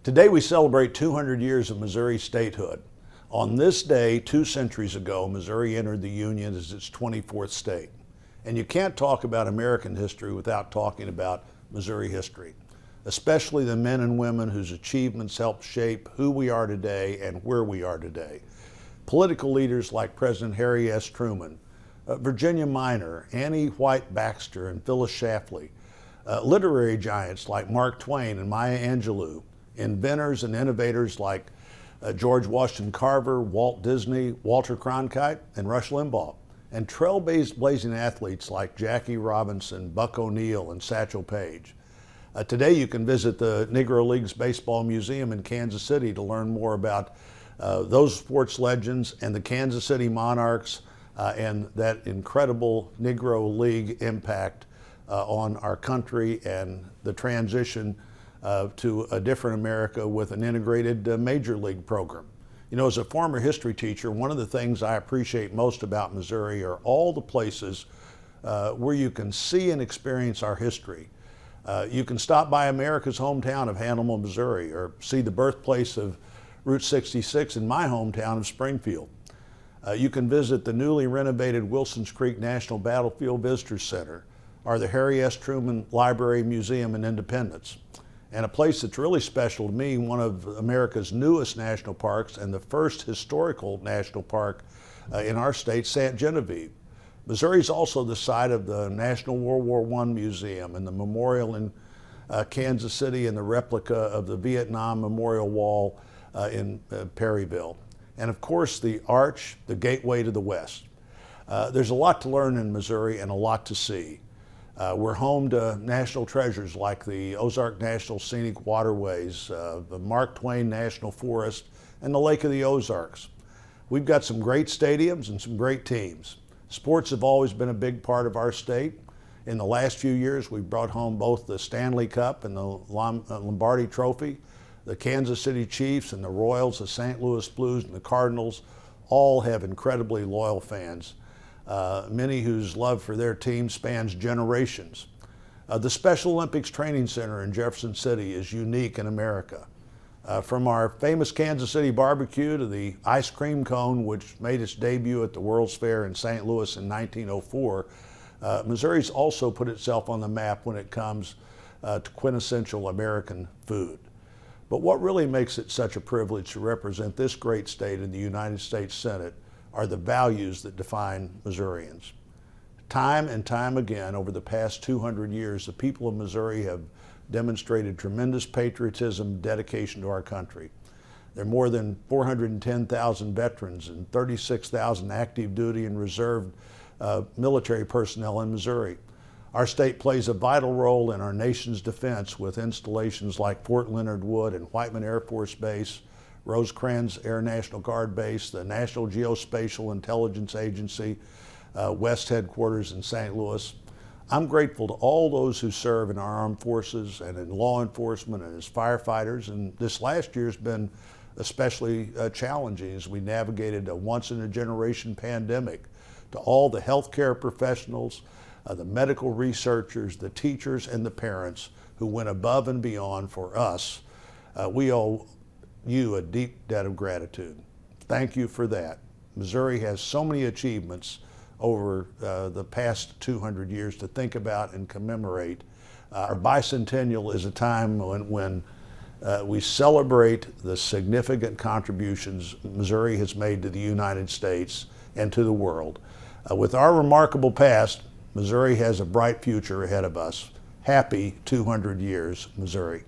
Today we celebrate 200 years of Missouri statehood. On this day, 2 centuries ago, Missouri entered the Union as its 24th state. And you can't talk about American history without talking about Missouri history, especially the men and women whose achievements helped shape who we are today and where we are today. Political leaders like President Harry S. Truman, Virginia Minor, Annie White Baxter, and Phyllis Schlafly, literary giants like Mark Twain and Maya Angelou, inventors and innovators like George Washington Carver, Walt Disney, Walter Cronkite, and Rush Limbaugh, and trailblazing athletes like Jackie Robinson, Buck O'Neil, and Satchel Paige. Today you can visit the Negro Leagues Baseball Museum in Kansas City to learn more about those sports legends and the Kansas City Monarchs and that incredible Negro League impact on our country and the transition to a different America with an integrated major league program. You know, as a former history teacher, one of the things I appreciate most about Missouri are all the places where you can see and experience our history. You can stop by America's hometown of Hannibal, Missouri, or see the birthplace of Route 66 in my hometown of Springfield. You can visit the newly renovated Wilsons Creek National Battlefield Visitor Center, or the Harry S. Truman Library Museum in Independence. And a place that's really special to me, one of America's newest national parks and the first historical national park in our state, St. Genevieve. Missouri is also the site of the National World War I Museum and the memorial in Kansas City and the replica of the Vietnam Memorial Wall in Perryville. And of course, the Arch, the gateway to the West. There's a lot to learn in Missouri and a lot to see. We're home to national treasures like the Ozark National Scenic Waterways, the Mark Twain National Forest, and the Lake of the Ozarks. We've got some great stadiums and some great teams. Sports have always been a big part of our state. In the last few years, we've brought home both the Stanley Cup and the Lombardi Trophy. The Kansas City Chiefs and the Royals, the St. Louis Blues, and the Cardinals all have incredibly loyal fans. Many whose love for their team spans generations. The Special Olympics Training Center in Jefferson City is unique in America. From our famous Kansas City barbecue to the ice cream cone, which made its debut at the World's Fair in St. Louis in 1904, Missouri's also put itself on the map when it comes to quintessential American food. But what really makes it such a privilege to represent this great state in the United States Senate are the values that define Missourians. Time and time again over the past 200 years, the people of Missouri have demonstrated tremendous patriotism and dedication to our country. There are more than 410,000 veterans and 36,000 active duty and reserve military personnel in Missouri. Our state plays a vital role in our nation's defense with installations like Fort Leonard Wood and Whiteman Air Force Base, Rosecrans Air National Guard Base, the National Geospatial Intelligence Agency, West Headquarters in St. Louis. I'm grateful to all those who serve in our armed forces and in law enforcement and as firefighters. And this last year has been especially challenging as we navigated a once-in-a-generation pandemic. To all the healthcare professionals, the medical researchers, the teachers, and the parents who went above and beyond for us, we owe you a deep debt of gratitude. Thank you for that. Missouri has so many achievements over the past 200 years to think about and commemorate. Our bicentennial is a time when we celebrate the significant contributions Missouri has made to the United States and to the world. With our remarkable past, Missouri has a bright future ahead of us. Happy 200 years, Missouri.